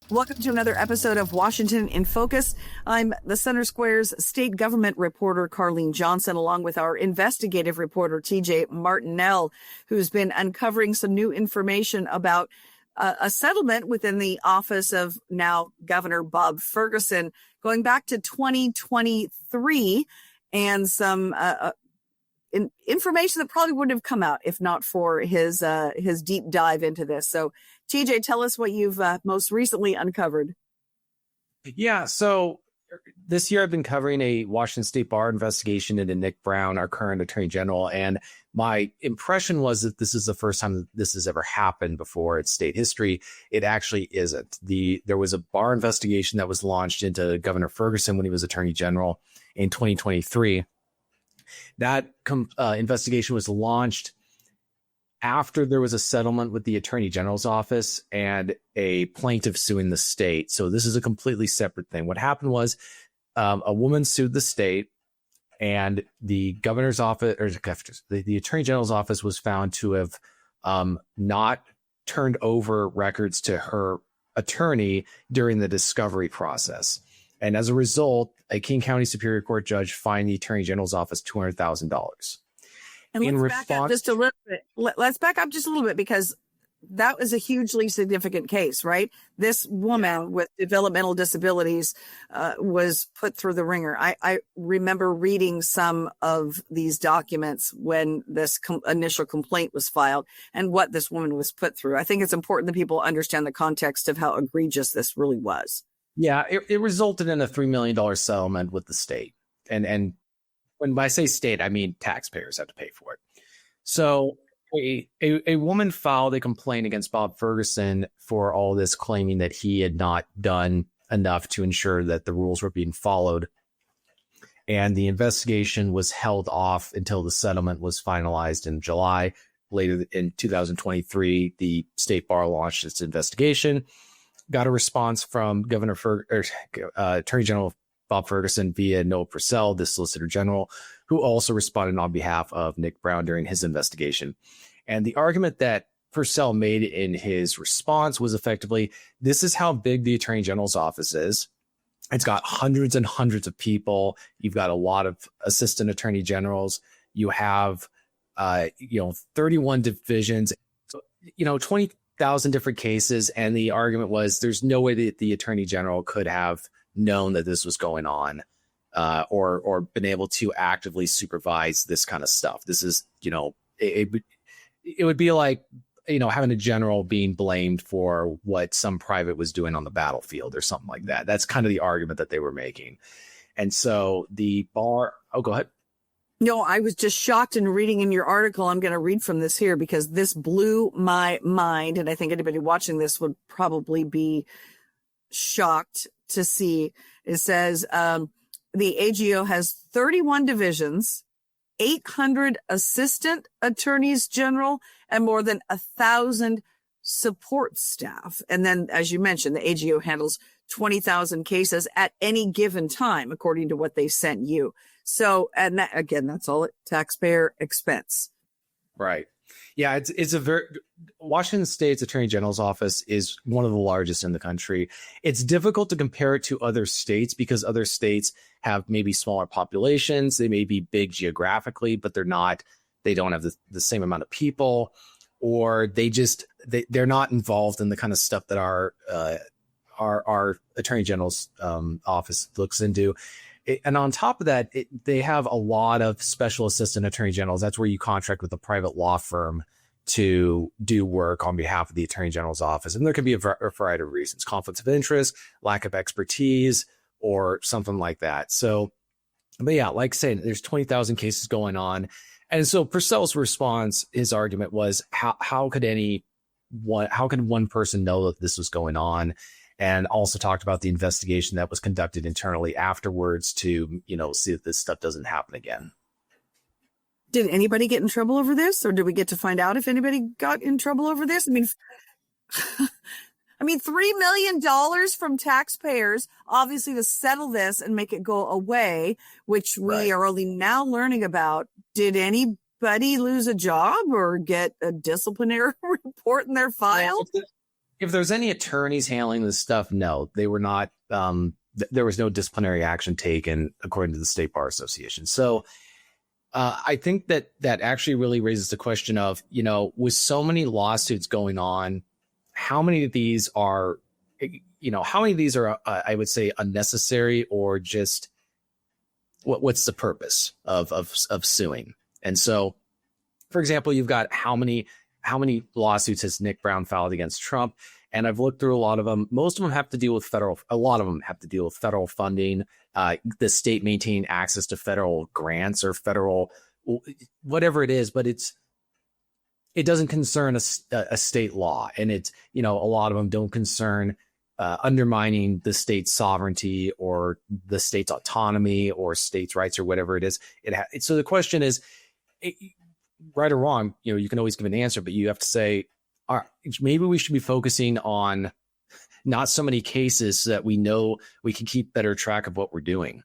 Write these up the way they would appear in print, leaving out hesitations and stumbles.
Welcome to another episode of Washington in Focus. I'm the Center Square's state government reporter, Carlene Johnson, along with our investigative reporter, TJ Martinell, who's been uncovering some new information about a settlement within the office of now Governor Bob Ferguson going back to 2023 and some information that probably wouldn't have come out if not for his deep dive into this. So, TJ, tell us what you've most recently uncovered. Yeah, so this year I've been covering a Washington State Bar investigation into Nick Brown, our current Attorney General, and my impression was that this is the first time that this has ever happened before. It's state history. It actually isn't. There was a bar investigation that was launched into Governor Ferguson when he was Attorney General in 2023. That investigation was launched after there was a settlement with the Attorney General's office and a plaintiff suing the state. So this is a completely separate thing. What happened was a woman sued the state, and the governor's office, or the Attorney General's office, was found to have not turned over records to her attorney during the discovery process. And as a result, a King County Superior Court judge fined the Attorney General's office $200,000. And let's back up just a little bit. Let's back up just a little bit, because that was a hugely significant case, right? This woman with developmental disabilities was put through the ringer. I remember reading some of these documents when this initial complaint was filed and what this woman was put through. I think it's important that people understand the context of how egregious this really was. Yeah, it resulted in a $3 million settlement with the state. And when I say state, I mean taxpayers have to pay for it. So a woman filed a complaint against Bob Ferguson for all this, claiming that he had not done enough to ensure that the rules were being followed. And the investigation was held off until the settlement was finalized in July. Later in 2023, the state bar launched its investigation, got a response from Attorney General Bob Ferguson via Noah Purcell, the Solicitor General, who also responded on behalf of Nick Brown during his investigation. And the argument that Purcell made in his response was effectively, this is how big the Attorney General's office is. It's got hundreds and hundreds of people. You've got a lot of assistant attorney generals. You have, 31 divisions, 20,000 different cases. And the argument was, there's no way that the Attorney General could have known that this was going on, or been able to actively supervise this kind of stuff. This is, it would be like, having a general being blamed for what some private was doing on the battlefield or something like that. That's kind of the argument that they were making. And so the bar, go ahead. No, I was just shocked in reading in your article. I'm going to read from this here because this blew my mind. And I think anybody watching this would probably be shocked to see. It says the AGO has 31 divisions, 800 assistant attorneys general, and more than 1,000 support staff. And then, as you mentioned, the AGO handles 20,000 cases at any given time, according to what they sent you. So, and that, again, that's all at taxpayer expense. Right. Yeah, it's a very, Washington State's Attorney General's office is one of the largest in the country. It's difficult to compare it to other states because other states have maybe smaller populations. They may be big geographically, but they don't have the same amount of people, or they're not involved in the kind of stuff that our Attorney General's office looks into. And on top of that, they have a lot of special assistant attorney generals. That's where you contract with a private law firm to do work on behalf of the Attorney General's office. And there can be a variety of reasons: conflicts of interest, lack of expertise, or something like that. So, but yeah, like saying, there's 20,000 cases going on. And so Purcell's response, his argument was, how could one person know that this was going on? And also talked about the investigation that was conducted internally afterwards to, see if this stuff doesn't happen again. Did anybody get in trouble over this? Or did we get to find out if anybody got in trouble over this? I mean, $3 million from taxpayers, obviously, to settle this and make it go away, which we are only now learning about. Did anybody lose a job or get a disciplinary report in their file? if there's any attorneys handling this stuff, no, they were not. There was no disciplinary action taken according to the State Bar Association. So I think that actually really raises the question of, with so many lawsuits going on, how many of these are, I would say, unnecessary, or just what's the purpose of suing? And so, for example, you've got how many lawsuits has Nick Brown filed against Trump? And I've looked through a lot of them. Most of them have to deal with federal funding, the state maintaining access to federal grants or federal, whatever it is, but it doesn't concern a state law. And it's, a lot of them don't concern undermining the state's sovereignty or the state's autonomy or states' rights or whatever it is. So the question is, right or wrong, you can always give an answer, but you have to say, maybe we should be focusing on not so many cases so that we know we can keep better track of what we're doing.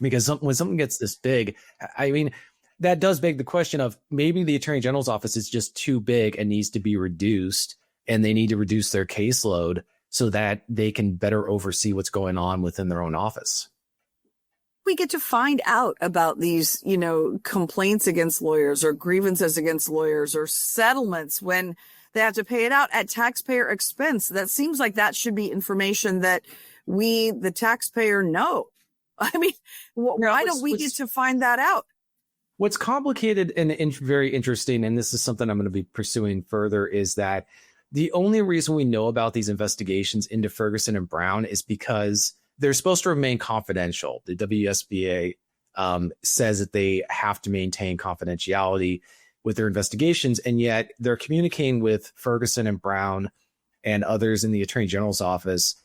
Because when something gets this big, I mean, that does beg the question of maybe the Attorney General's office is just too big and needs to be reduced, and they need to reduce their caseload so that they can better oversee what's going on within their own office. We get to find out about these, complaints against lawyers or grievances against lawyers or settlements when they have to pay it out at taxpayer expense. That seems like that should be information that we, the taxpayer, know. I mean, why don't we get to find that out? What's complicated and very interesting, and this is something I'm going to be pursuing further, is that the only reason we know about these investigations into Ferguson and Brown is because they're supposed to remain confidential. The WSBA says that they have to maintain confidentiality with their investigations, and yet they're communicating with Ferguson and Brown and others in the Attorney General's office,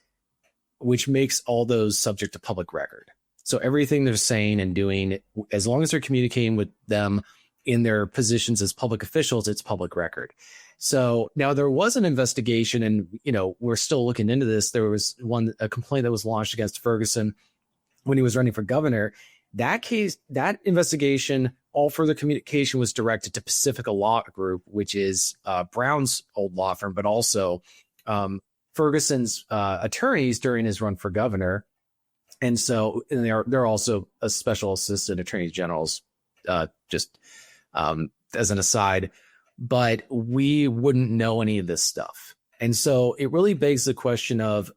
which makes all those subject to public record. So everything they're saying and doing, as long as they're communicating with them in their positions as public officials, it's public record. So now there was an investigation, and we're still looking into this. There was a complaint that was launched against Ferguson when he was running for governor. That investigation, all further communication was directed to Pacifica Law Group, which is Brown's old law firm, but also Ferguson's attorneys during his run for governor. And so they're also a special assistant attorney generals, just as an aside. But we wouldn't know any of this stuff. And so it really begs the question of,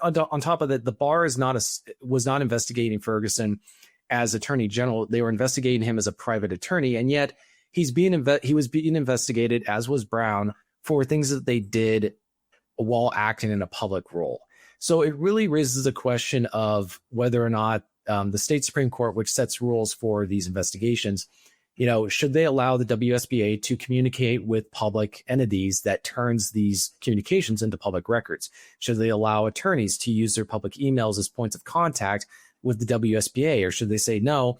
on top of that, the bar was not investigating Ferguson as attorney general. They were investigating him as a private attorney. And yet he was being investigated, as was Brown, for things that they did while acting in a public role. So it really raises the question of whether or not the state Supreme Court, which sets rules for these investigations, should they allow the WSBA to communicate with public entities that turns these communications into public records? Should they allow attorneys to use their public emails as points of contact with the WSBA? Or should they say, no,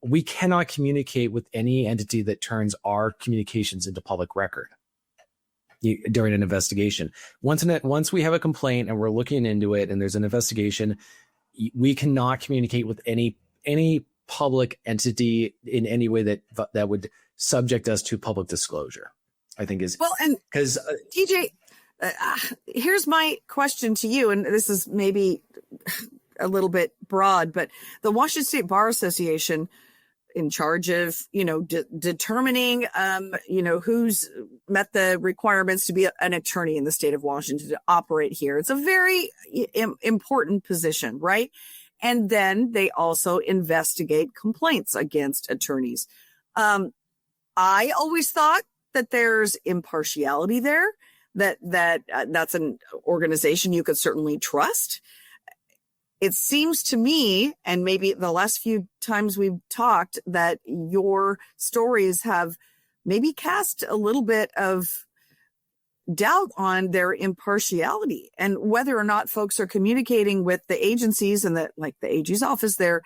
we cannot communicate with any entity that turns our communications into public record during an investigation? Once we have a complaint and we're looking into it and there's an investigation, we cannot communicate with any public entity in any way that would subject us to public disclosure, I think is. Well, and because TJ, here's my question to you, and this is maybe a little bit broad, but the Washington State Bar Association, in charge of, determining, who's met the requirements to be an attorney in the state of Washington to operate here. It's a very important position, right? And then they also investigate complaints against attorneys. I always thought that there's impartiality there, that's an organization you could certainly trust. It seems to me, and maybe the last few times we've talked, that your stories have maybe cast a little bit of doubt on their impartiality and whether or not folks are communicating with the agencies and like the AG's office, they're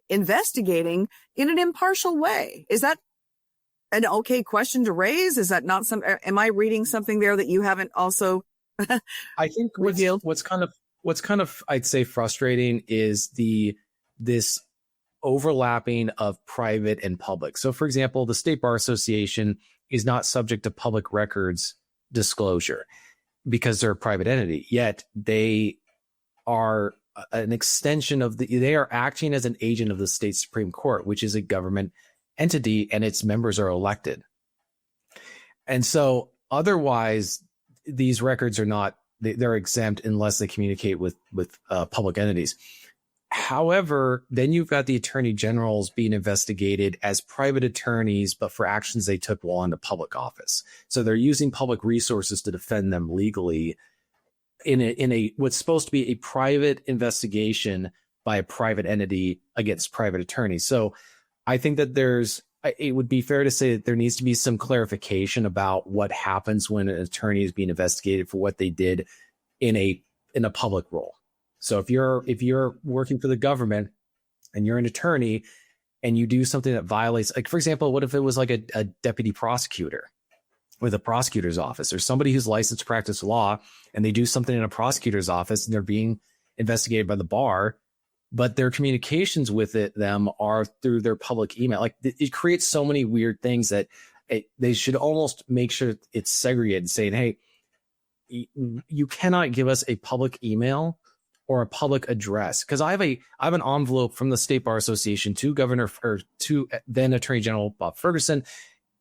investigating in an impartial way. Is that an okay question to raise? Is that not am I reading something there that you haven't also I think revealed? What's kind of I'd say frustrating is this overlapping of private and public. So for example, the State Bar Association is not subject to public records disclosure. because they're a private entity, yet they are an extension of they are acting as an agent of the state Supreme Court, which is a government entity, and its members are elected. And so otherwise, these records are not, they're exempt unless they communicate with public entities. However, then you've got the attorney generals being investigated as private attorneys, but for actions they took while in the public office. So they're using public resources to defend them legally in a what's supposed to be a private investigation by a private entity against private attorneys. So I think that it would be fair to say that there needs to be some clarification about what happens when an attorney is being investigated for what they did in a public role. So if you're working for the government and you're an attorney and you do something that violates, like, for example, what if it was like a deputy prosecutor with a prosecutor's office, or somebody who's licensed to practice law and they do something in a prosecutor's office and they're being investigated by the bar, but their communications with them are through their public email. Like, it creates so many weird things that they should almost make sure it's segregated, saying, hey, you cannot give us a public email or a public address. Because I have an envelope from the State Bar Association to to then Attorney General Bob Ferguson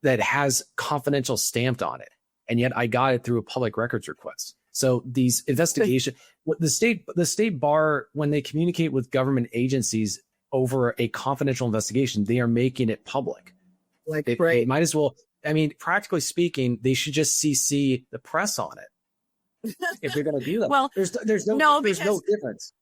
that has confidential stamped on it, and yet I got it through a public records request. So these investigations, the state bar, when they communicate with government agencies over a confidential investigation, they are making it public. Like, they might as well. I mean, practically speaking, they should just CC the press on it if they're going to do that. Well, there's no difference.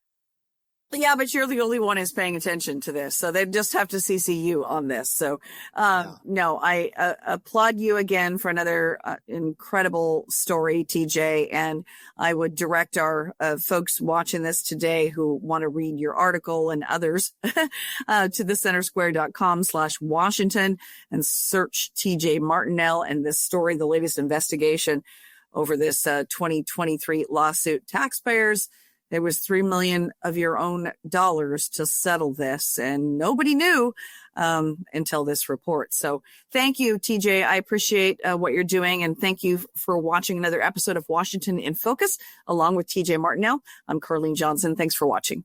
Yeah, but you're the only one who's paying attention to this. So they just have to CC you on this. So, no, I applaud you again for another incredible story, TJ. And I would direct our folks watching this today who want to read your article and others to thecentersquare.com/Washington and search TJ Martinell and this story, the latest investigation over this 2023 lawsuit. Taxpayers, there was $3 million of your own dollars to settle this, and nobody knew until this report. So thank you, TJ. I appreciate what you're doing, and thank you for watching another episode of Washington in Focus, along with TJ Martinell. I'm Carlene Johnson. Thanks for watching.